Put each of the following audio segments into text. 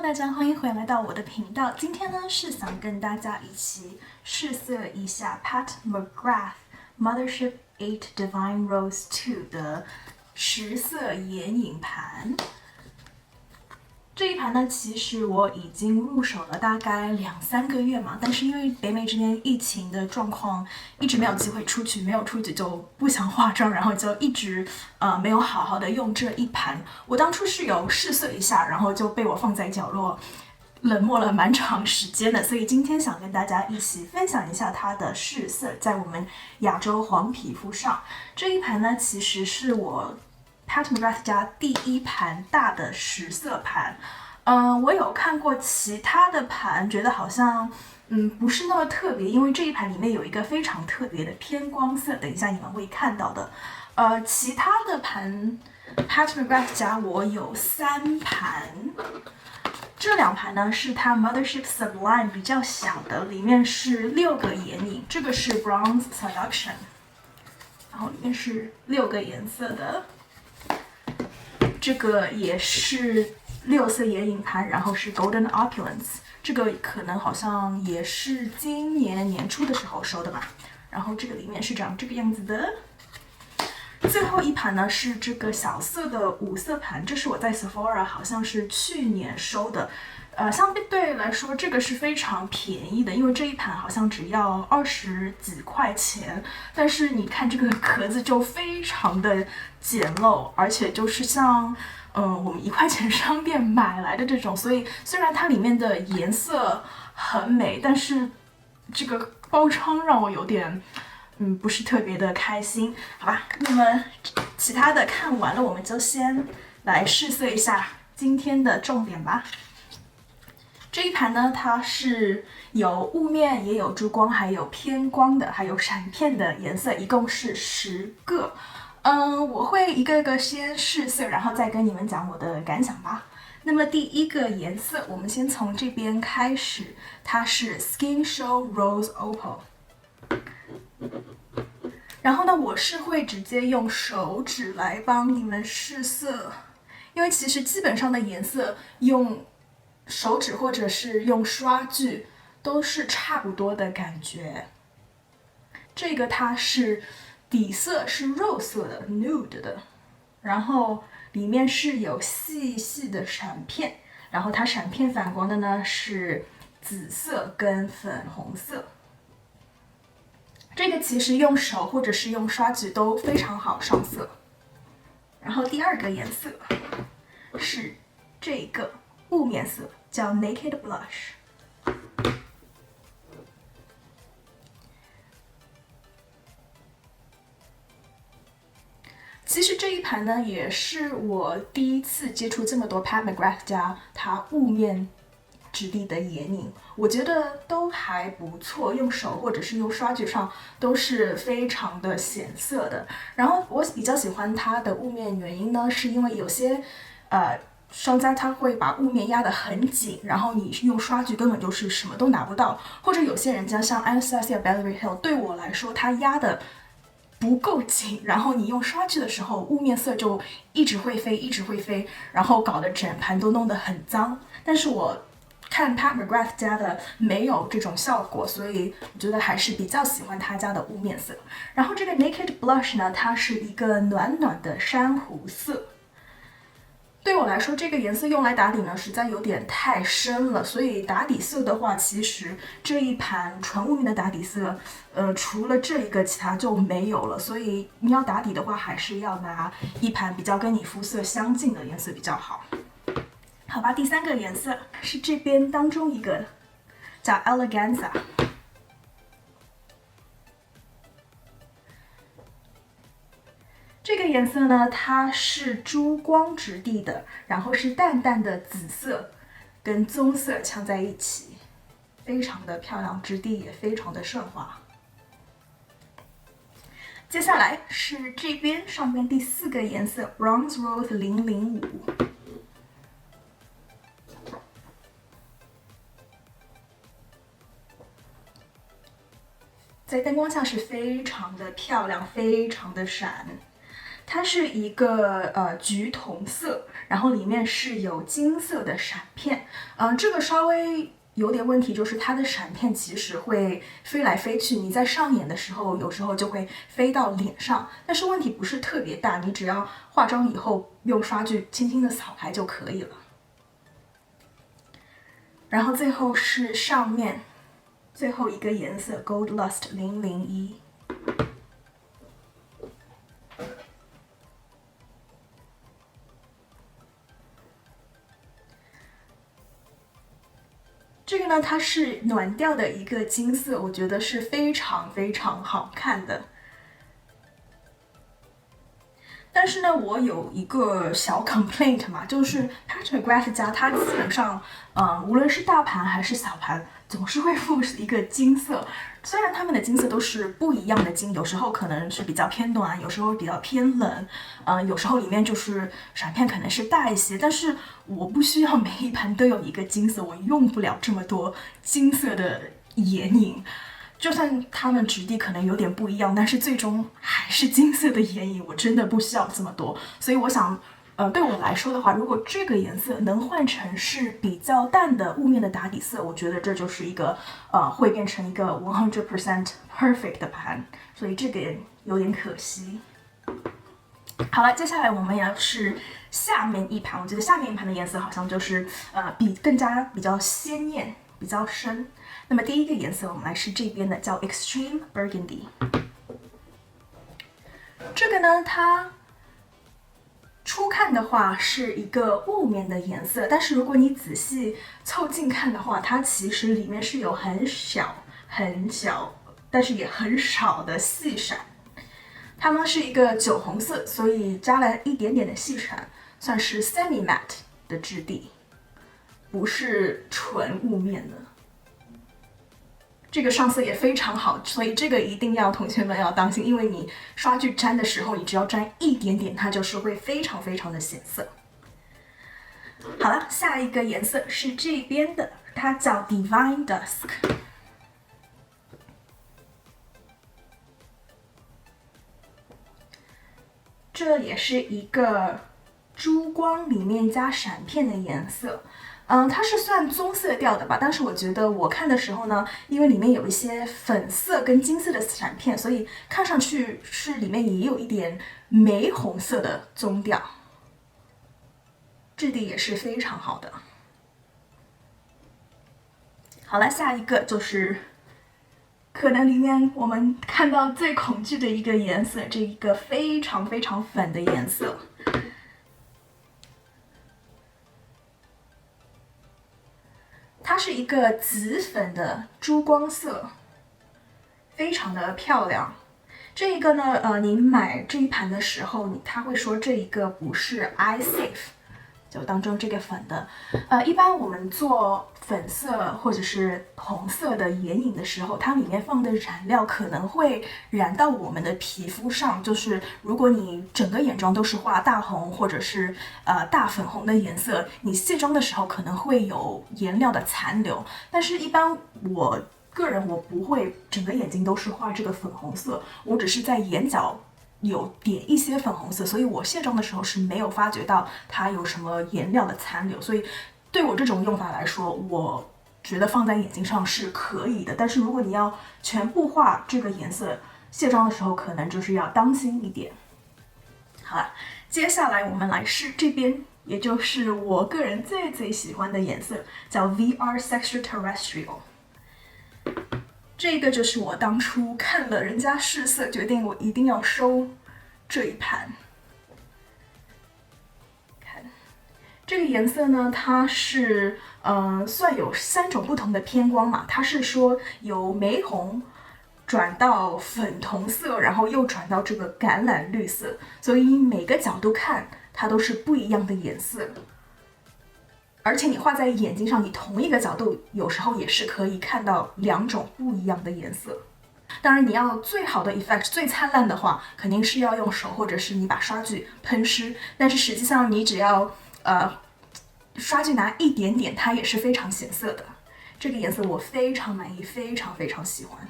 Hello，大家欢迎回来到我的频道。今天呢是想跟大家一起试色一下 Pat McGrath Mothership 8 Divine Rose 2的10色眼影盘。这一盘呢，其实我已经入手了大概2-3个月嘛，但是因为北美这边疫情的状况，一直没有机会出去，没有出去就不想化妆，然后就一直没有好好的用这一盘。我当初是有试色一下，然后就被我放在角落冷漠了蛮长时间的，所以今天想跟大家一起分享一下它的试色在我们亚洲黄皮肤上。这一盘呢，其实是我Pat McGrath 家第一盘大的10色盘。我有看过其他的盘，觉得好像不是那么特别，因为这一盘里面有一个非常特别的偏光色，等一下你们会看到的。其他的盘 Pat McGrath 家我有3盘，这2盘呢是它 Mothership Sublime 比较小的，里面是6个眼影，这个是 Bronze Seduction， 然后里面是6个颜色的。这个也是6色眼影盘，然后是 Golden Opulence， 这个可能好像也是今年年初的时候收的吧。然后这个里面是长这个样子的。最后一盘呢是这个小色的5色盘，这是我在 Sephora 好像是去年收的。相对来说这个是非常便宜的，因为这一盘好像只要20几块钱，但是你看这个壳子就非常的简陋，而且就是像我们1块钱商店买来的这种，所以虽然它里面的颜色很美，但是这个包装让我有点不是特别的开心，好吧？那么其他的看完了，我们就先来试色一下今天的重点吧。这一盘呢，它是有雾面，也有珠光，还有偏光的，还有闪片的颜色，一共是10个。我会一个个先试色，然后再跟你们讲我的感想吧。那么第一个颜色，我们先从这边开始，它是 Skin Show Rose Opal。然后呢，我是会直接用手指来帮你们试色，因为其实基本上的颜色用手指或者是用刷具都是差不多的感觉。这个它是底色是肉色的 nude 的，然后里面是有细细的闪片，然后它闪片反光的呢是紫色跟粉红色。这个其实用手或者是用刷具都非常好上色。然后第二个颜色是这个雾面色，叫 Naked Blush。其实这一盘呢，也是我第一次接触这么多 Pat McGrath 家它雾面质地的眼影，我觉得都还不错，用手或者是用刷具上都是非常的显色的。然后我比较喜欢它的雾面原因呢，是因为有些商家他会把雾面压得很紧，然后你用刷具根本就是什么都拿不到，或者有些人家像 Anastasia Beverly Hills， 对我来说它压的不够紧，然后你用刷具的时候，雾面色就一直会飞，一直会飞，然后搞得整盘都弄得很脏。但是我看 Pat McGrath 家的没有这种效果，所以我觉得还是比较喜欢他家的雾面色。然后这个 Naked Blush 呢，它是一个暖暖的珊瑚色。对我来说，这个颜色用来打底呢，实在有点太深了，所以打底色的话，其实这一盘纯雾面的打底色，除了这一个，其他就没有了。所以你要打底的话，还是要拿一盘比较跟你肤色相近的颜色比较好。好吧，第3个颜色是这边当中一个，叫 Eleganza。这个颜色呢，它是珠光质地的，然后是淡淡的紫色跟棕色呛在一起，非常的漂亮，质地也非常的顺滑。接下来是这边上面第4个颜色 Bronze Rose 005。在灯光下是非常的漂亮，非常的闪。它是一个橘铜色，然后里面是有金色的闪片。这个稍微有点问题，就是它的闪片其实会飞来飞去，你在上眼的时候，有时候就会飞到脸上，但是问题不是特别大，你只要化妆以后用刷具轻轻的扫开就可以了。然后最后是上面最后一个颜色 Gold Lust 001。这个呢，它是暖调的一个金色，我觉得是非常非常好看的。但是呢，我有一个小 complaint 嘛，就是 Pat McGrath 家它基本上，无论是大盘还是小盘，总是会附一个金色。虽然他们的金色都是不一样的金，有时候可能是比较偏暖，有时候比较偏冷，有时候里面就是闪片可能是大一些，但是我不需要每一盘都有一个金色，我用不了这么多金色的眼影。就算它们质地可能有点不一样，但是最终还是金色的眼影，我真的不需要这么多。所以我想，对我来说的话，如果这个颜色能换成是比较淡的雾面的打底色，我觉得这就是一个会变成一个100% perfect 的盘，所以这个有点可惜。好了，接下来我们要是下面一盘，我觉得下面一盘的颜色好像就是比较鲜艳，比较深。那么第一个颜色我们来试这边的，叫 Extreme Burgundy。这个呢，它初看的话是一个雾面的颜色，但是如果你仔细凑近看的话，它其实里面是有很小很小，但是也很少的细闪。它呢是一个酒红色，所以加了一点点的细闪，算是 semi matte 的质地，不是纯雾面的。这个上色也非常好，所以这个一定要同学们要当心，因为你刷具沾的时候，你只要沾一点点，它就是会非常非常的显色。好了，下一个颜色是这边的，它叫 Divine Dusk。这也是一个珠光里面加闪片的颜色。它是算棕色调的吧，但是我觉得我看的时候呢，因为里面有一些粉色跟金色的闪片，所以看上去是里面也有一点玫红色的棕调，质地也是非常好的。好了，下一个就是可能里面我们看到最恐惧的一个颜色，这一个非常非常粉的颜色。它是一个紫粉的珠光色，非常的漂亮。这一个呢，你买这一盘的时候，他会说这一个不是 eye safe， 就当中这个粉的。一般我们做粉色或者是红色的眼影的时候，它里面放的染料可能会染到我们的皮肤上，就是如果你整个眼妆都是画大红或者是大粉红的颜色，你卸妆的时候可能会有颜料的残留。但是一般我个人不会整个眼睛都是画这个粉红色，我只是在眼角有点一些粉红色，所以我卸妆的时候是没有发觉到它有什么颜料的残留，所以对我这种用法来说，我觉得放在眼睛上是可以的。但是如果你要全部画这个颜色，卸妆的时候可能就是要当心一点。好了，接下来我们来试这边，也就是我个人最最喜欢的颜色，叫 VR Sexual Terrestrial。这个就是我当初看了人家试色，决定我一定要收这一盘。看这个颜色呢，它是算有3种不同的偏光嘛，它是说由玫红转到粉红色，然后又转到这个橄榄绿色，所以每个角度看它都是不一样的颜色。而且你画在眼睛上，你同一个角度有时候也是可以看到2种不一样的颜色。当然，你要最好的 effect 最灿烂的话，肯定是要用手或者是你把刷具喷湿。但是实际上你只要刷具拿一点点，它也是非常显色的。这个颜色我非常满意，非常非常喜欢。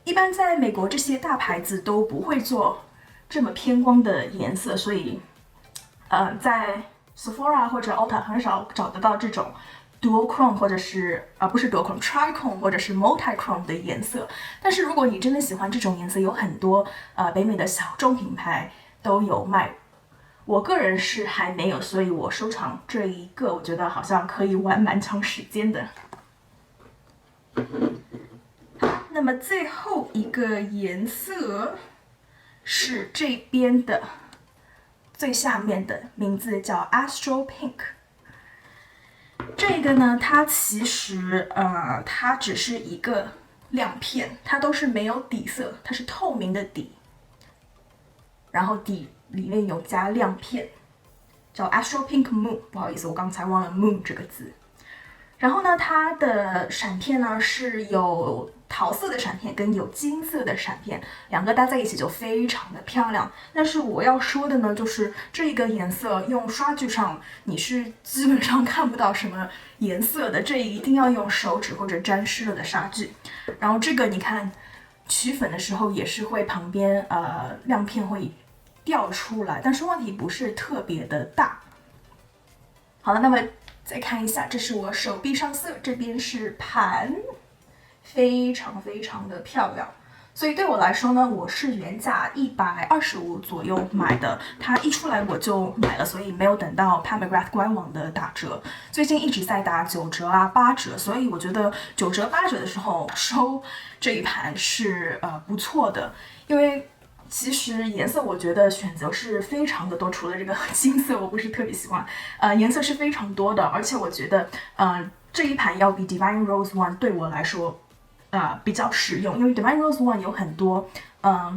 一般在美国这些大牌子都不会做这么偏光的颜色，所以在 Sephora 或者 Ulta 很少找得到这种 dual chrome 或者是不是 dual chrome trichrome 或者是 multichrome 的颜色。但是如果你真的喜欢这种颜色，有很多北美的小众品牌都有卖。我个人是还没有，所以我收藏这一个，我觉得好像可以玩蛮长时间的。那么最后一个颜色是这边的最下面的，名字叫 Astro Pink。这个呢，它其实它只是一个亮片，它都是没有底色，它是透明的底，然后底里面有加亮片，叫 Astro Pink Moon。不好意思，我刚才忘了 Moon 这个字。然后呢，它的闪片呢是有桃色的闪片跟有金色的闪片，两个搭在一起就非常的漂亮。但是我要说的呢，就是这个颜色用刷具上你是基本上看不到什么颜色的，这一定要用手指或者沾湿了的刷具。然后这个你看取粉的时候也是会旁边亮片会掉出来，但是问题不是特别的大。好了，那么再看一下，这是我手臂上色，这边是盘，非常非常的漂亮。所以对我来说呢，我是原价125左右买的，它一出来我就买了，所以没有等到 Pat McGrath 官网的打折。最近一直在打9折啊、8折，所以我觉得9折、8折的时候收这一盘是不错的，因为其实颜色我觉得选择是非常的多，除了这个金色我不是特别喜欢，颜色是非常多的，而且我觉得这一盘要比 Divine Rose One 对我来说比较实用，因为 Divine Rose One 有很多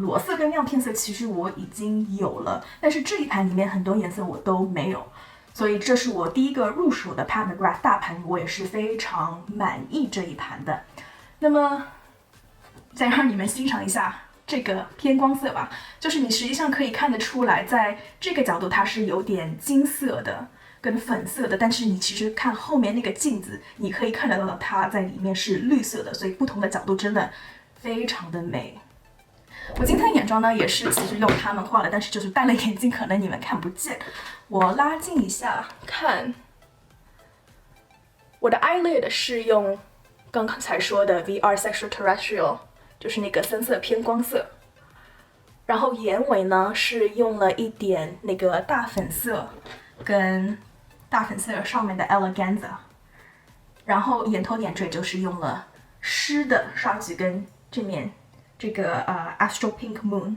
裸色跟亮片色，其实我已经有了，但是这一盘里面很多颜色我都没有，所以这是我第一个入手的 Pat McGrath 大盘，我也是非常满意这一盘的。那么再让你们欣赏一下这个偏光色吧，就是你实际上可以看得出来，在这个角度它是有点金色的跟粉色的，但是你其实看后面那个镜子，你可以看得到它在里面是绿色的，所以不同的角度真的非常的美。我今天眼妆呢也是其实用它们画的，但是就是戴了眼镜，可能你们看不见。我拉近一下看，我的 eyelid 是用刚才说的 VR Sexual Terrestrial， 就是那个深色偏光色。然后眼尾呢是用了一点那个大粉色，跟大粉色上面的 Eleganza。然后眼头点缀就是用了湿的刷子跟这面这个Astro Pink Moon，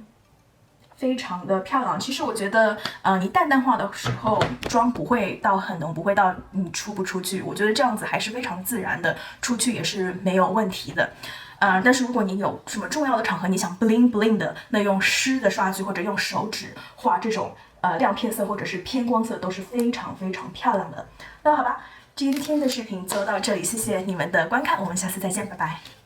非常的漂亮。其实我觉得你淡淡化的时候妆不会到很浓，不会到你出不出去，我觉得这样子还是非常自然的，出去也是没有问题的。但是如果你有什么重要的场合，你想 bling bling 的，那用湿的刷具或者用手指画这种亮片色或者是偏光色都是非常非常漂亮的。那好吧，今天的视频就到这里，谢谢你们的观看，我们下次再见，拜拜。